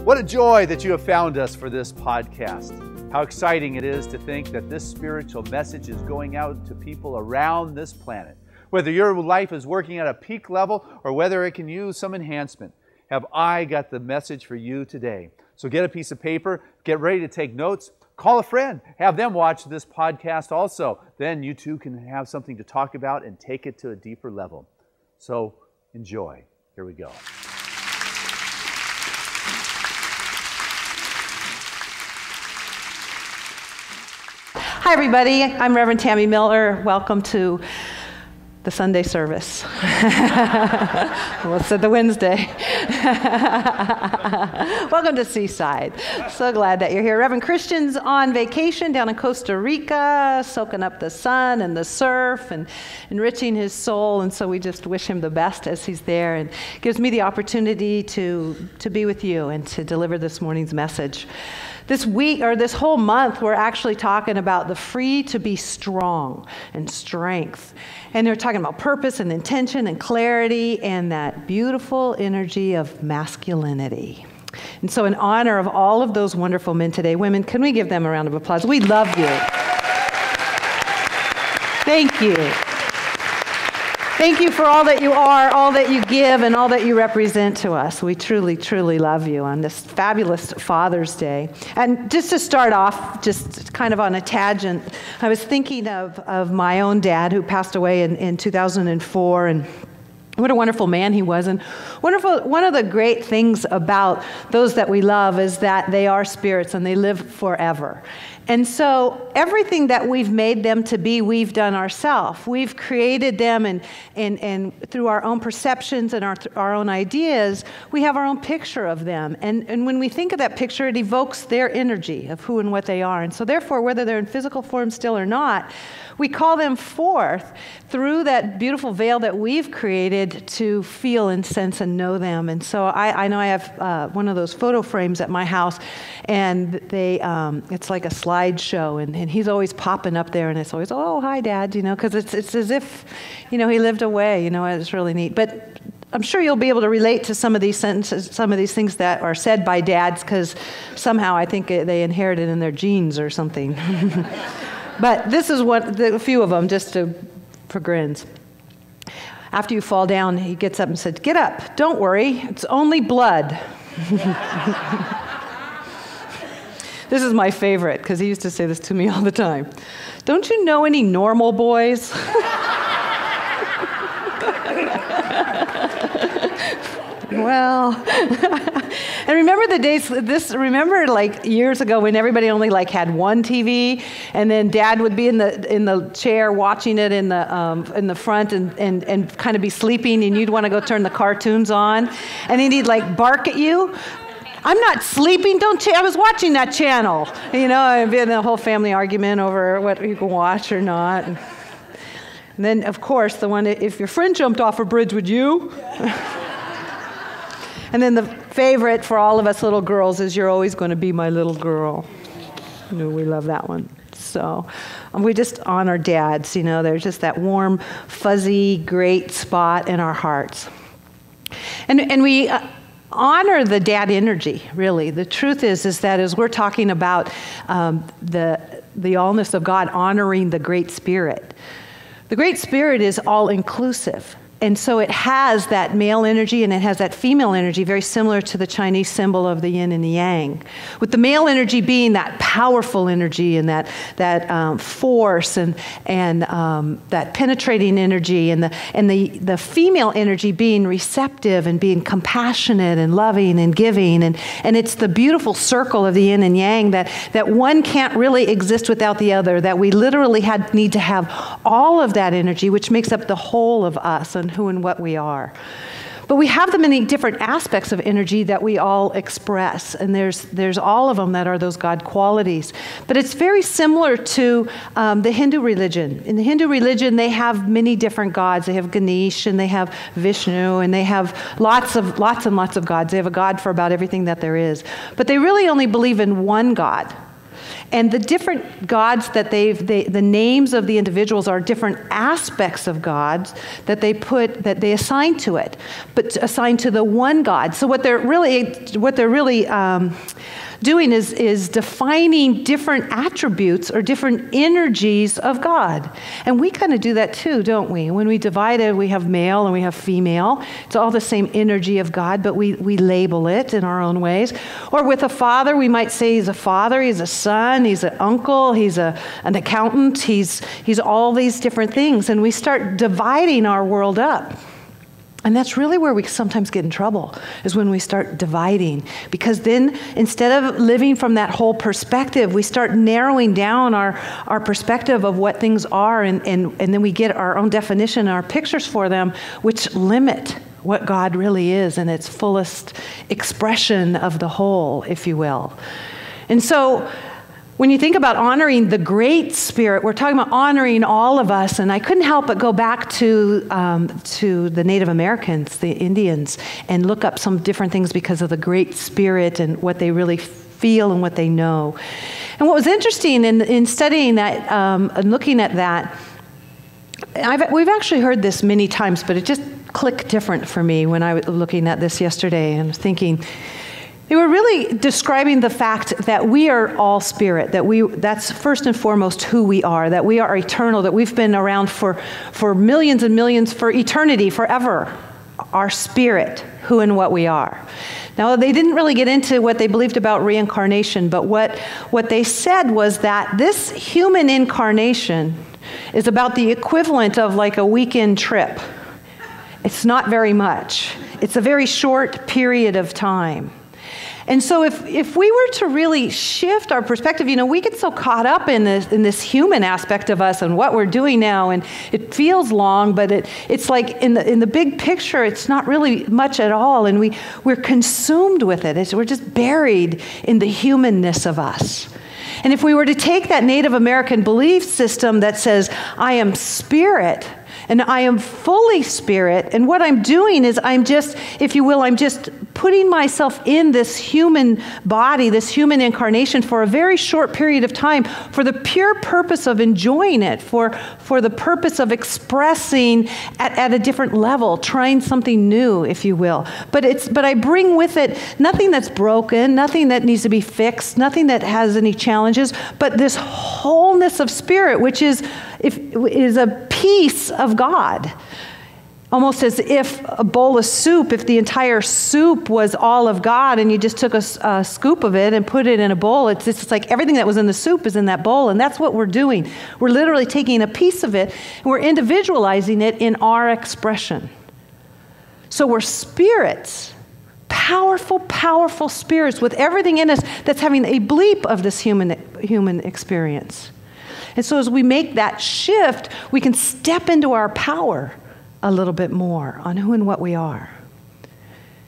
What a joy that you have found us for this podcast. How exciting it is to think that this spiritual message is going out to people around this planet. Whether your life is working at a peak level or whether it can use some enhancement, have I got the message for you today. So get a piece of paper, get ready to take notes, call a friend, have them watch this podcast also. Then you too can have something to talk about and take it to a deeper level. So enjoy. Here we go. Hi, everybody. I'm Reverend Tammy Miller. Welcome to the Sunday service. Well, said the Wednesday. Welcome to Seaside. So glad that you're here. Reverend Christian's on vacation down in Costa Rica, soaking up the sun and the surf and enriching his soul. And so we just wish him the best as he's there, and gives me the opportunity to be with you and to deliver this morning's message. This week, or this whole month, we're actually talking about the free to be strong and strength. And we're talking about purpose and intention and clarity and that beautiful energy of masculinity. And so in honor of all of those wonderful men today, women, can we give them a round of applause? We love you. Thank you. Thank you for all that you are, all that you give, and all that you represent to us. We truly, truly love you on this fabulous Father's Day. And just to start off, just kind of on a tangent, I was thinking of my own dad who passed away in 2004, and what a wonderful man he was. And one of the great things about those that we love is that they are spirits and they live forever. And so everything that we've made them to be, we've done ourselves. We've created them, and through our own perceptions and our own ideas, we have our own picture of them. And when we think of that picture, it evokes their energy of who and what they are. And so therefore, whether they're in physical form still or not, we call them forth through that beautiful veil that we've created to feel and sense and know them. And so I know I have one of those photo frames at my house, and it's like a slideshow, and he's always popping up there, and it's always, oh, hi, Dad, because it's as if, he lived away, it's really neat. But I'm sure you'll be able to relate to some of these sentences, some of these things that are said by dads, because somehow I think they inherited in their genes or something. But this is a few of them, just for grins. After you fall down, he gets up and said, "Get up, don't worry, it's only blood." This is my favorite, because he used to say this to me all the time. "Don't you know any normal boys?" Well, and remember the days, remember like years ago when everybody only like had one TV, and then Dad would be in the chair watching it in the front and kind of be sleeping, and you'd want to go turn the cartoons on, and then he'd like bark at you. "I'm not sleeping, I was watching that channel." It'd be a whole family argument over what you can watch or not. And then, of course, the one, "If your friend jumped off a bridge, would you?" And then the favorite for all of us little girls is, "You're always going to be my little girl." We love that one. So we just honor dads. They're just that warm, fuzzy, great spot in our hearts. And we honor the dad energy, really. The truth is that as we're talking about the allness of God, honoring the Great Spirit, the Great Spirit is all-inclusive. And so it has that male energy and it has that female energy, very similar to the Chinese symbol of the yin and the yang. With the male energy being that powerful energy and that force and that penetrating energy, and the female energy being receptive and being compassionate and loving and giving. And it's the beautiful circle of the yin and yang that one can't really exist without the other, that we literally need to have all of that energy, which makes up the whole of us and who and what we are. But we have the many different aspects of energy that we all express, and there's all of them that are those God qualities. But it's very similar to the Hindu religion. In the Hindu religion, they have many different gods. They have Ganesh, and they have Vishnu, and they have lots and lots of gods. They have a God for about everything that there is. But they really only believe in one God. And the different gods that the names of the individuals are different aspects of gods that they assign to it, but assign to the one God. So what they're really doing is defining different attributes or different energies of God. And we kind of do that too, don't we? When we divide it, we have male and we have female. It's all the same energy of God, but we label it in our own ways. Or with a father, we might say he's a father, he's a son, he's an uncle, he's an accountant, he's all these different things. And we start dividing our world up. And that's really where we sometimes get in trouble, is when we start dividing. Because then, instead of living from that whole perspective, we start narrowing down our perspective of what things are, and then we get our own definition, our pictures for them, which limit what God really is in its fullest expression of the whole, if you will. And so, when you think about honoring the Great Spirit, we're talking about honoring all of us, and I couldn't help but go back to the Native Americans, the Indians, and look up some different things because of the Great Spirit and what they really feel and what they know. And what was interesting in studying that and looking at that, we've actually heard this many times, but it just clicked different for me when I was looking at this yesterday and thinking. They were really describing the fact that we are all spirit, that's first and foremost who we are, that we are eternal, that we've been around for millions and millions, for eternity, forever. Our spirit, who and what we are. Now, they didn't really get into what they believed about reincarnation, but what they said was that this human incarnation is about the equivalent of like a weekend trip. It's not very much. It's a very short period of time. And so if we were to really shift our perspective, we get so caught up in this human aspect of us and what we're doing now, and it feels long, but it's like in the big picture, it's not really much at all, and we're consumed with it. We're just buried in the humanness of us. And if we were to take that Native American belief system that says, I am spirit, and I am fully spirit, and what I'm doing is I'm just putting myself in this human body, this human incarnation for a very short period of time for the pure purpose of enjoying it, for the purpose of expressing at a different level, trying something new, if you will. But I bring with it nothing that's broken, nothing that needs to be fixed, nothing that has any challenges, but this wholeness of spirit, which is a piece of God. Almost as if a bowl of soup, if the entire soup was all of God and you just took a scoop of it and put it in a bowl, it's like everything that was in the soup is in that bowl, and that's what we're doing. We're literally taking a piece of it and we're individualizing it in our expression. So we're spirits, powerful, powerful spirits with everything in us that's having a bleep of this human experience. And so as we make that shift, we can step into our power a little bit more on who and what we are.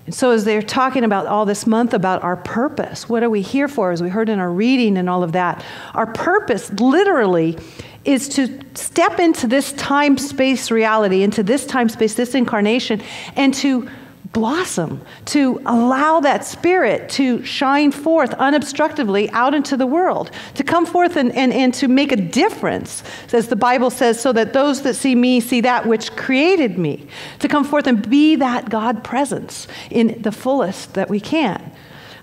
And so as they're talking about all this month about our purpose, what are we here for, as we heard in our reading and all of that, our purpose literally is to step into this time-space reality, into this time-space, this incarnation, and to blossom, to allow that spirit to shine forth unobstructedly out into the world, to come forth and to make a difference, as the Bible says, so that those that see me see that which created me, to come forth and be that God presence in the fullest that we can.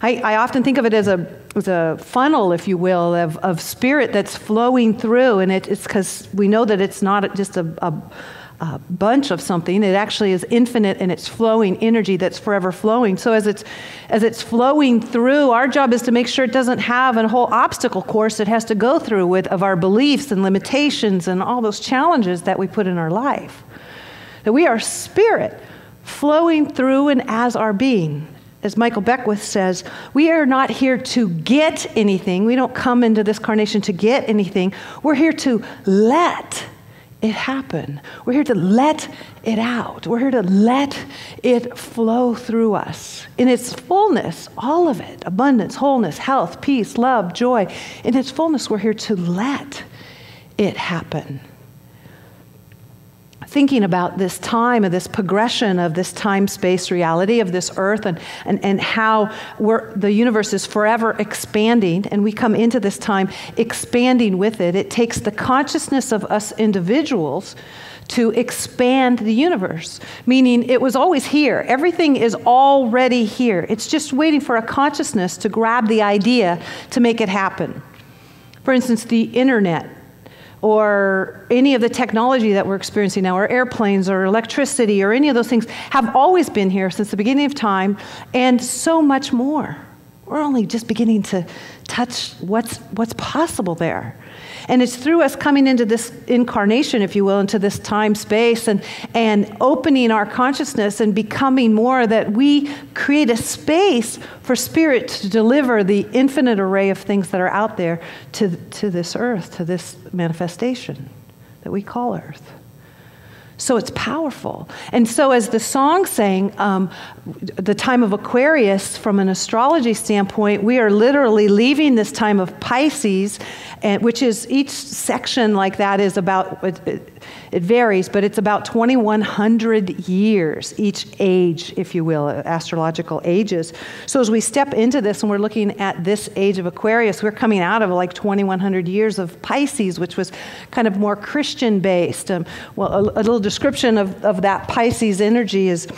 I often think of it as a funnel, if you will, of spirit that's flowing through, and it's because we know that it's not just a bunch of something. It actually is infinite, and it's flowing energy that's forever flowing. So as it's flowing through, our job is to make sure it doesn't have a whole obstacle course it has to go through of our beliefs and limitations and all those challenges that we put in our life. That we are spirit flowing through and as our being. As Michael Beckwith says, we are not here to get anything. We don't come into this incarnation to get anything. We're here to let it happen. We're here to let it out. We're here to let it flow through us in its fullness, all of it, abundance, wholeness, health, peace, love, joy. In its fullness, we're here to let it happen. thinking about this time and this progression of this time-space reality of this earth and how the universe is forever expanding, and we come into this time expanding with it. It takes the consciousness of us individuals to expand the universe, meaning it was always here. Everything is already here. It's just waiting for a consciousness to grab the idea to make it happen. For instance, the internet, or any of the technology that we're experiencing now, or airplanes, or electricity, or any of those things have always been here since the beginning of time, and so much more. We're only just beginning to touch what's possible there. And it's through us coming into this incarnation, if you will, into this time space and opening our consciousness and becoming more, that we create a space for spirit to deliver the infinite array of things that are out there to this earth, to this manifestation that we call earth. So it's powerful. And so as the song sang, the time of Aquarius, from an astrology standpoint, we are literally leaving this time of Pisces, which is, each section like that is about, it varies, but it's about 2,100 years, each age, if you will, astrological ages. So as we step into this and we're looking at this age of Aquarius, we're coming out of like 2,100 years of Pisces, which was kind of more Christian-based. Well, a little description of that Pisces energy is,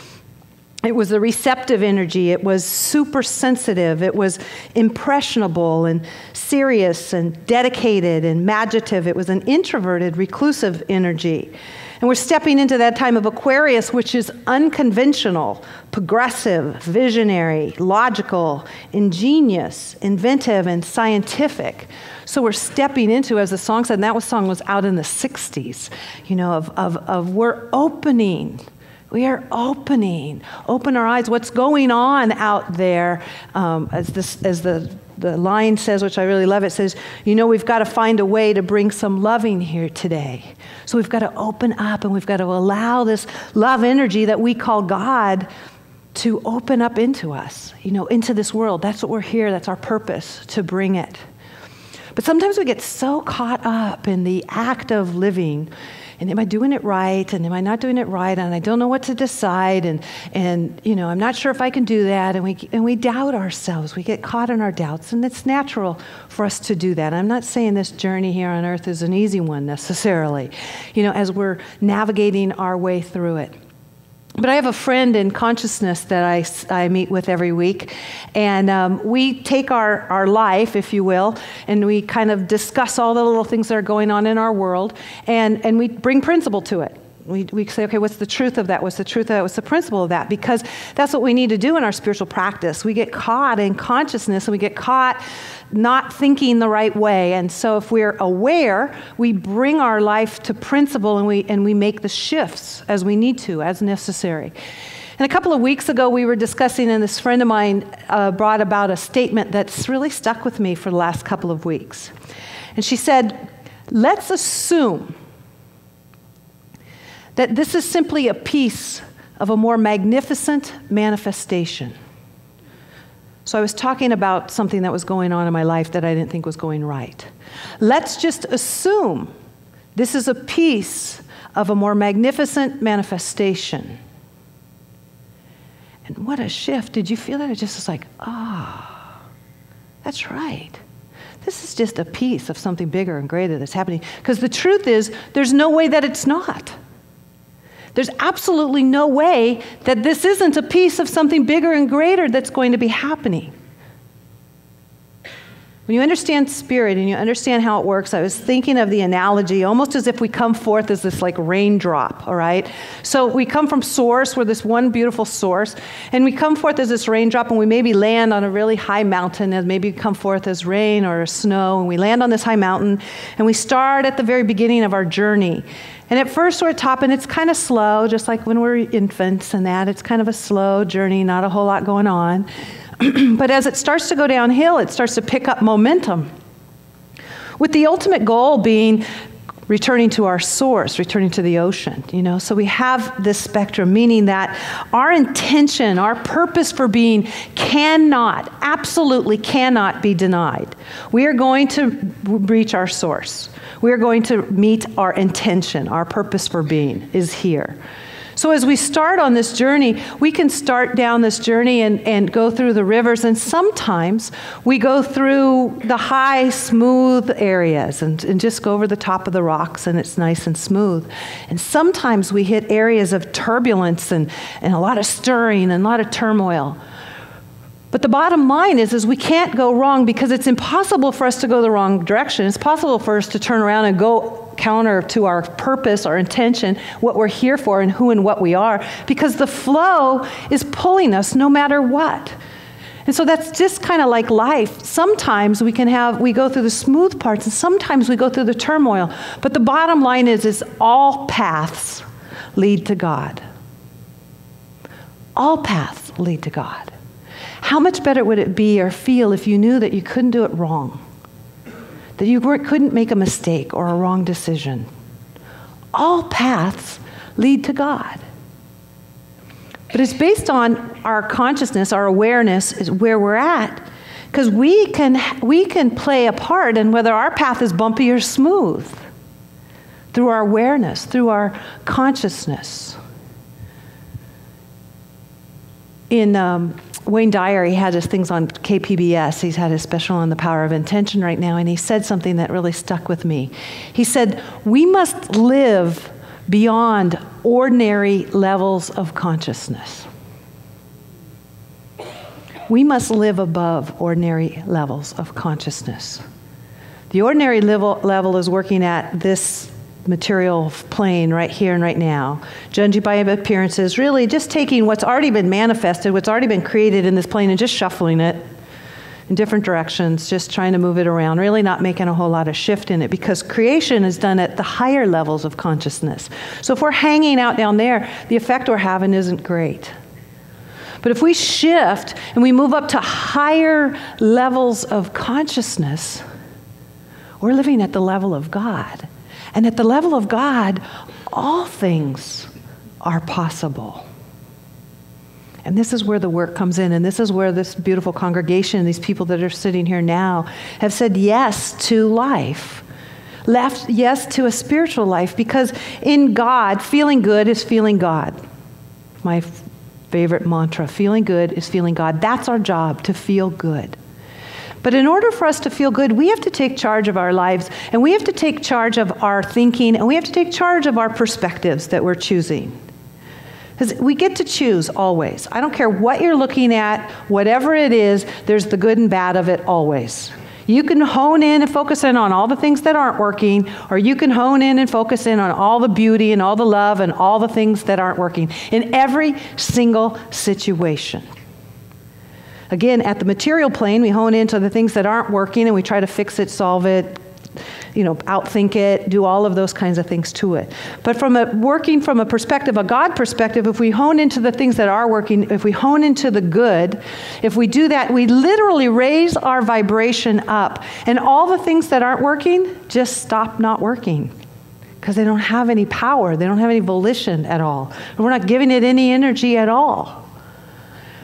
it was the receptive energy. It was super sensitive. It was impressionable and serious and dedicated and imaginative. It was an introverted, reclusive energy. And we're stepping into that time of Aquarius, which is unconventional, progressive, visionary, logical, ingenious, inventive, and scientific. So we're stepping into, as the song said, and that song was out in the 60s, of we're opening. We are opening. Open our eyes. What's going on out there? As the line says, which I really love, it says, we've got to find a way to bring some loving here today. So we've got to open up, and we've got to allow this love energy that we call God to open up into us, into this world. That's what we're here. That's our purpose, to bring it. But sometimes we get so caught up in the act of living. And am I doing it right? And am I not doing it right? And I don't know what to decide. And I'm not sure if I can do that. And we doubt ourselves. We get caught in our doubts. And it's natural for us to do that. I'm not saying this journey here on earth is an easy one necessarily, as we're navigating our way through it. But I have a friend in consciousness that I meet with every week, and we take our life, if you will, and we kind of discuss all the little things that are going on in our world, and we bring principle to it. We say, okay, what's the truth of that? What's the truth of that? What's the principle of that? Because that's what we need to do in our spiritual practice. We get caught in consciousness, and we get caught not thinking the right way. And so if we're aware, we bring our life to principle, and we make the shifts as we need to, as necessary. And a couple of weeks ago, we were discussing, and this friend of mine brought about a statement that's really stuck with me for the last couple of weeks. And she said, let's assume that this is simply a piece of a more magnificent manifestation. So I was talking about something that was going on in my life that I didn't think was going right. Let's just assume this is a piece of a more magnificent manifestation. And what a shift. Did you feel that? It just was like, that's right. This is just a piece of something bigger and greater that's happening. Because the truth is, there's no way that it's not. There's absolutely no way that this isn't a piece of something bigger and greater that's going to be happening. When you understand spirit and you understand how it works, I was thinking of the analogy almost as if we come forth as this like raindrop, all right? So we come from source, we're this one beautiful source, and we come forth as this raindrop, and we maybe land on a really high mountain, and maybe come forth as rain or snow, and we land on this high mountain, and we start at the very beginning of our journey. And at first we're at top, and it's kind of slow, just like when we're infants and that. It's kind of a slow journey, not a whole lot going on. But as it starts to go downhill, it starts to pick up momentum, with the ultimate goal being returning to our source, returning to the ocean, you know. So we have this spectrum, meaning that our intention, our purpose for being cannot, absolutely cannot be denied. We are going to reach our source. We are going to meet our intention, our purpose for being is here. So as we start on this journey, we can start down this journey and go through the rivers, and sometimes we go through the high, smooth areas and just go over the top of the rocks, and it's nice and smooth. And sometimes we hit areas of turbulence and a lot of stirring and a lot of turmoil. But the bottom line is we can't go wrong, because it's impossible for us to go the wrong direction. It's possible for us to turn around and go counter to our purpose, our intention, what we're here for, and who and what we are, because the flow is pulling us no matter what. And so that's just kind of like life. Sometimes we go through the smooth parts, and sometimes we go through the turmoil. But the bottom line is all paths lead to God. All paths lead to God. How much better would it be or feel if you knew that you couldn't do it wrong? That you couldn't make a mistake or a wrong decision? All paths lead to God. But it's based on our consciousness, our awareness is where we're at. Because we can play a part in whether our path is bumpy or smooth. Through our awareness, through our consciousness. In Wayne Dyer, he had his things on KPBS. He's had his special on the power of intention right now, and he said something that really stuck with me. He said, we must live beyond ordinary levels of consciousness. We must live above ordinary levels of consciousness. The ordinary level is working at this material plane right here and right now, judging by appearances, really just taking what's already been manifested, what's already been created in this plane, and just shuffling it in different directions, just trying to move it around, really not making a whole lot of shift in it, because creation is done at the higher levels of consciousness. So if we're hanging out down there, the effect we're having isn't great. But if we shift and we move up to higher levels of consciousness, we're living at the level of God. And at the level of God, all things are possible. And this is where the work comes in, and this is where this beautiful congregation, these people that are sitting here now, have said yes to life. Yes to a spiritual life, because in God, feeling good is feeling God. My favorite mantra, feeling good is feeling God. That's our job, to feel good. But in order for us to feel good, we have to take charge of our lives, and we have to take charge of our thinking, and we have to take charge of our perspectives that we're choosing. Because we get to choose always. I don't care what you're looking at, whatever it is, there's the good and bad of it always. You can hone in and focus in on all the things that aren't working, or you can hone in and focus in on all the beauty and all the love and all the things that aren't working in every single situation. Again, at the material plane, we hone into the things that aren't working, and we try to fix it, solve it, outthink it, do all of those kinds of things to it. But working from a perspective, a God perspective, if we hone into the things that are working, if we hone into the good, if we do that, we literally raise our vibration up. And all the things that aren't working just stop not working, because they don't have any power. They don't have any volition at all. We're not giving it any energy at all.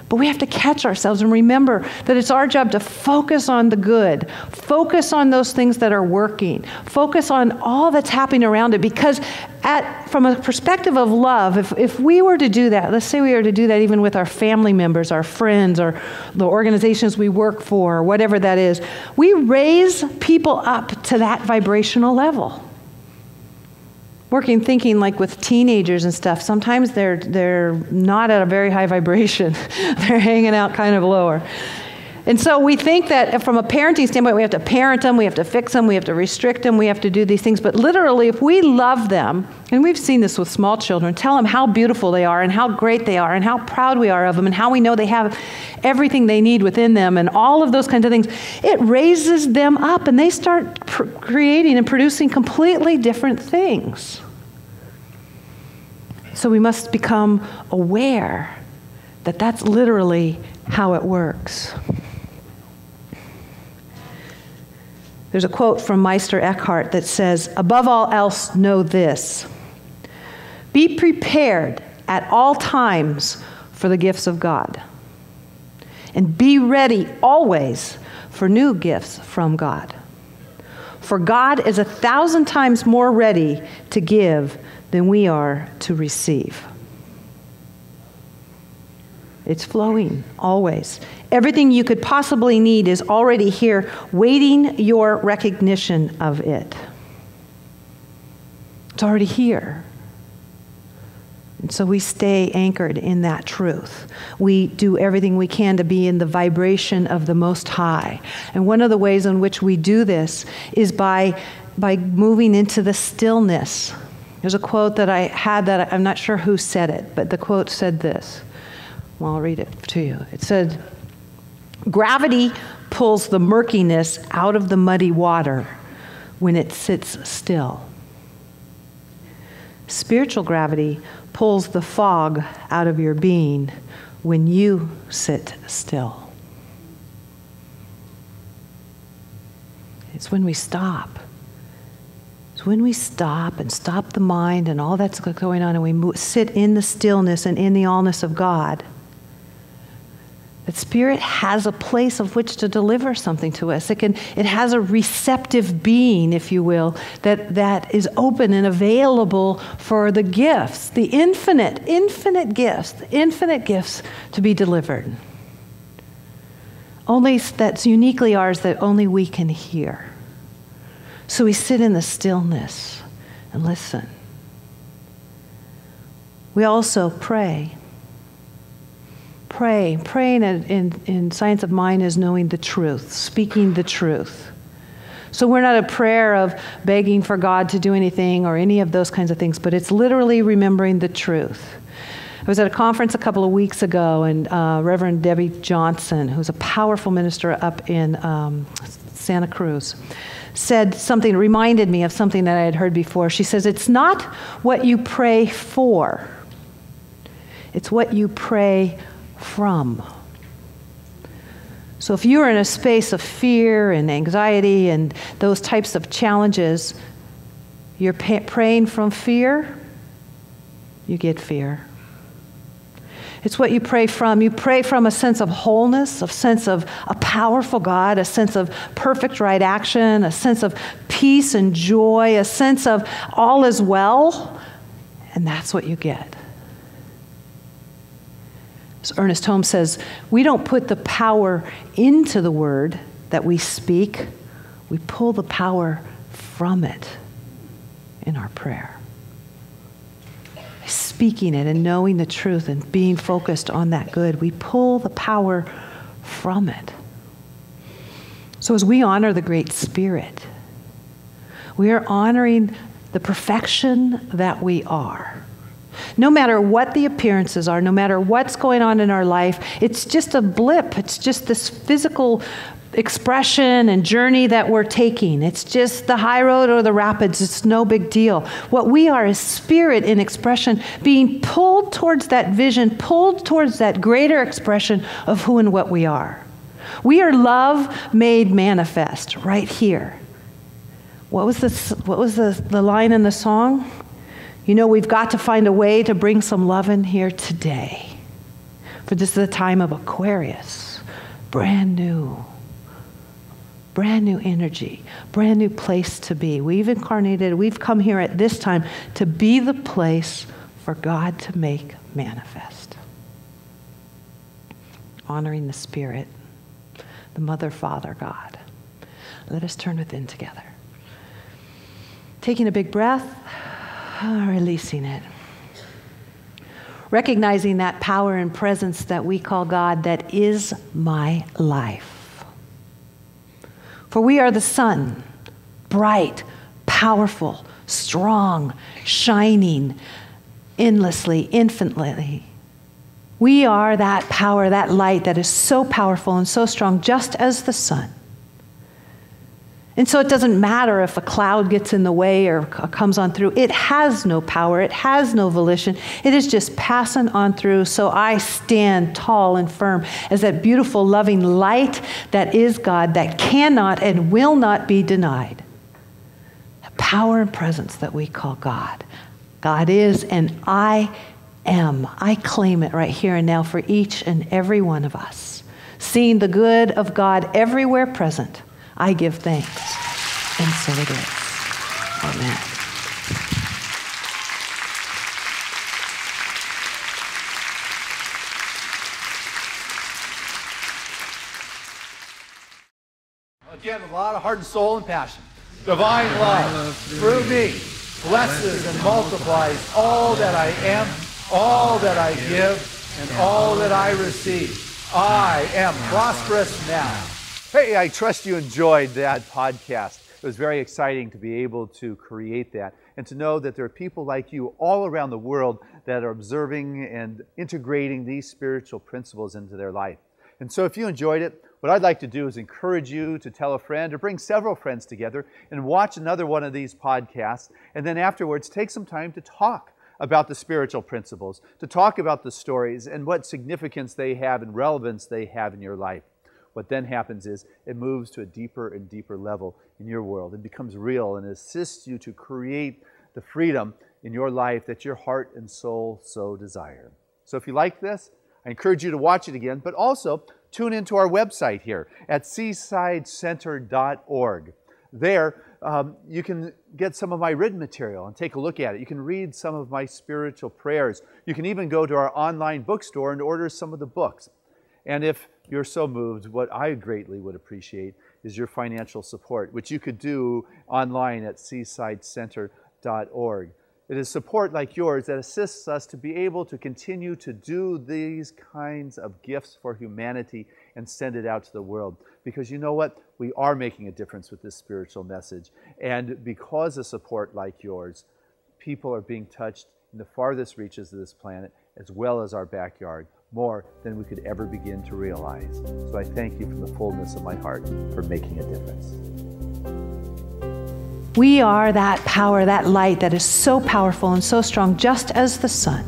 But we have to catch ourselves and remember that it's our job to focus on the good, focus on those things that are working, focus on all that's happening around it. Because from a perspective of love, if we were to do that, let's say we were to do that even with our family members, our friends, or the organizations we work for, or whatever that is, we raise people up to that vibrational level. Thinking like with teenagers and stuff, sometimes they're not at a very high vibration. They're hanging out kind of lower. And so we think that from a parenting standpoint, we have to parent them, we have to fix them, we have to restrict them, we have to do these things. But literally, if we love them, and we've seen this with small children, tell them how beautiful they are and how great they are and how proud we are of them and how we know they have everything they need within them and all of those kinds of things, it raises them up, and they start creating and producing completely different things. So we must become aware that that's literally how it works. There's a quote from Meister Eckhart that says, "Above all else, know this. Be prepared at all times for the gifts of God. And be ready always for new gifts from God. For God is 1,000 times more ready to give than we are to receive." It's flowing, always. Everything you could possibly need is already here, waiting your recognition of it. It's already here. And so we stay anchored in that truth. We do everything we can to be in the vibration of the Most High. And one of the ways in which we do this is by moving into the stillness. There's a quote that I had that I'm not sure who said it, but the quote said this. Well, I'll read it to you. It said, "Gravity pulls the murkiness out of the muddy water when it sits still. Spiritual gravity pulls the fog out of your being when you sit still." It's when we stop. It's when we stop and stop the mind and all that's going on, and we sit in the stillness and in the allness of God. That Spirit has a place of which to deliver something to us. It has a receptive being, if you will, that is open and available for the gifts, the infinite gifts to be delivered. Only that's uniquely ours, that only we can hear. So we sit in the stillness and listen. We also pray. Praying in Science of Mind is knowing the truth, speaking the truth. So we're not a prayer of begging for God to do anything or any of those kinds of things, but it's literally remembering the truth. I was at a conference a couple of weeks ago, and Reverend Debbie Johnson, who's a powerful minister up in Santa Cruz, said something, reminded me of something that I had heard before. She says, "It's not what you pray for, it's what you pray from." So if you're in a space of fear and anxiety and those types of challenges, you're praying from fear, you get fear. It's what you pray from. You pray from a sense of wholeness, a sense of a powerful God, a sense of perfect right action, a sense of peace and joy, a sense of all is well, and that's what you get. As Ernest Holmes says, we don't put the power into the word that we speak. We pull the power from it in our prayer. Speaking it and knowing the truth and being focused on that good, we pull the power from it. So as we honor the Great Spirit, we are honoring the perfection that we are. No matter what the appearances are, no matter what's going on in our life, it's just a blip. It's just this physical expression and journey that we're taking. It's just the high road or the rapids. It's no big deal. What we are is spirit in expression, being pulled towards that vision, pulled towards that greater expression of who and what we are. We are love made manifest right here. What was the line in the song? You know, we've got to find a way to bring some love in here today. For this is the time of Aquarius. Brand new energy, brand new place to be. We've come here at this time to be the place for God to make manifest. Honoring the Spirit, the Mother, Father, God. Let us turn within together. Taking a big breath, releasing it. Recognizing that power and presence that we call God, that is my life. For we are the sun, bright, powerful, strong, shining, endlessly, infinitely. We are that power, that light that is so powerful and so strong, just as the sun. And so it doesn't matter if a cloud gets in the way or comes on through. It has no power. It has no volition. It is just passing on through. So I stand tall and firm as that beautiful, loving light that is God, that cannot and will not be denied. The power and presence that we call God. God is, and I am. I claim it right here and now for each and every one of us. Seeing the good of God everywhere present, I give thanks, and so it is. Amen. Again, a lot of heart and soul and passion. Divine love through me blesses and multiplies all that I am, all that I give, and all that I receive. I am prosperous now. Hey, I trust you enjoyed that podcast. It was very exciting to be able to create that and to know that there are people like you all around the world that are observing and integrating these spiritual principles into their life. And so if you enjoyed it, what I'd like to do is encourage you to tell a friend or bring several friends together and watch another one of these podcasts, and then afterwards take some time to talk about the spiritual principles, to talk about the stories and what significance they have and relevance they have in your life. What then happens is it moves to a deeper and deeper level in your world. It becomes real and assists you to create the freedom in your life that your heart and soul so desire. So if you like this, I encourage you to watch it again, but also tune into our website here at seasidecenter.org. There, you can get some of my written material and take a look at it. You can read some of my spiritual prayers. You can even go to our online bookstore and order some of the books. And if you're so moved, what I greatly would appreciate is your financial support, which you could do online at seasidecenter.org. It is support like yours that assists us to be able to continue to do these kinds of gifts for humanity and send it out to the world. Because you know what? We are making a difference with this spiritual message. And because of support like yours, people are being touched in the farthest reaches of this planet, as well as our backyard, more than we could ever begin to realize. So I thank you from the fullness of my heart for making a difference. We are that power, that light that is so powerful and so strong, just as the sun.